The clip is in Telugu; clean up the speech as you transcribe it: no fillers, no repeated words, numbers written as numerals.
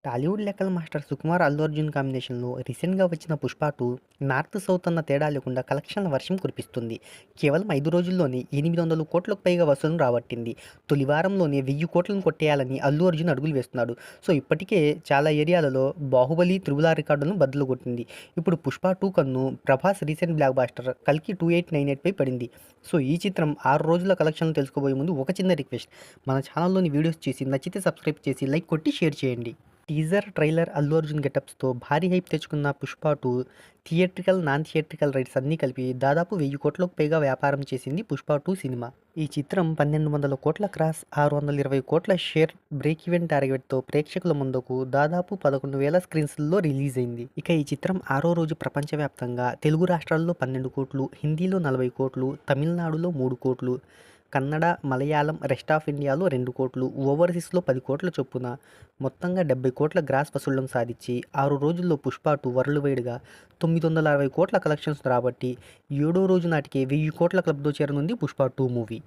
టాలీవుడ్ లెక్కల మాస్టర్ 'సుకుమార్', 'అల్లు అర్జున్' కాంబినేషన్‌లో రీసెంట్‌గా వచ్చిన 'పుష్ప 2' నార్త్, సౌత్ అన్న తేడా లేకుండా కలెక్షన్ల వర్షం కురిపిస్తుంది. కేవలం 5 రోజుల్లోనే 800 కోట్లకు పైగా వసూళ్లను రాబట్టింది. తొలి వారంలోనే 1000 కోట్లను కొట్టేయాలని అల్లు అర్జున్ అడుగులు వేస్తున్నాడు. ఇప్పటికే చాలా ఏరియాలలో 'బాహుబలి', 'త్రిబుల్ ఆర్' రికార్డులను బద్దలు కొట్టింది. ఇప్పుడు 'పుష్ప 2' కన్ను ప్రభాస్ రీసెంట్ బ్లాక్ బస్టర్ 'కల్కి 2898' పై పడింది. ఈ చిత్రం 6 రోజుల కలెక్షన్లు తెలుసుకోబోయే ముందు ఒక చిన్న రిక్వెస్ట్, మన ఛానల్లోని వీడియోస్ చూసి నచ్చితే సబ్స్క్రైబ్ చేసి లైక్ కొట్టి షేర్ చేయండి. టీజర్, ట్రైలర్, అల్లు అర్జున్ గెటప్స్‌తో భారీ హైప్ తెచ్చుకున్న 'Pushpa 2' theatrical, non theatrical rights అన్నీ కలిపి దాదాపు 1000 కోట్లకు పైగా వ్యాపారం చేసింది 'పుష్ప 2' సినిమా. ఈ చిత్రం 1200 కోట్ల క్రాస్, 620 కోట్ల షేర్ బ్రేక్ ఈవెన్ టార్గెట్‌తో ప్రేక్షకుల ముందుకు దాదాపు 11,000 స్క్రీన్స్‌లో రిలీజ్ అయింది. ఇక ఈ చిత్రం ఆరో రోజు ప్రపంచవ్యాప్తంగా తెలుగు రాష్ట్రాల్లో 12 కోట్లు, హిందీలో 40 కోట్లు, తమిళనాడులో 3 కోట్లు, కన్నడ, మలయాళం, రెస్ట్ ఆఫ్ ఇండియాలో 2 కోట్లు, ఓవర్సీస్‌లో 10 కోట్ల చొప్పున మొత్తంగా 70 కోట్ల గ్రాస్ వసూళ్లను సాధించి 6 రోజుల్లో 'పుష్ప 2' వరల్డ్ వైడ్‌గా 960 కోట్ల కలెక్షన్స్ రాబట్టి 7వ రోజు నాటికే 1000 కోట్ల క్లబ్‌లో చేరనుంది 'పుష్ప 2' మూవీ.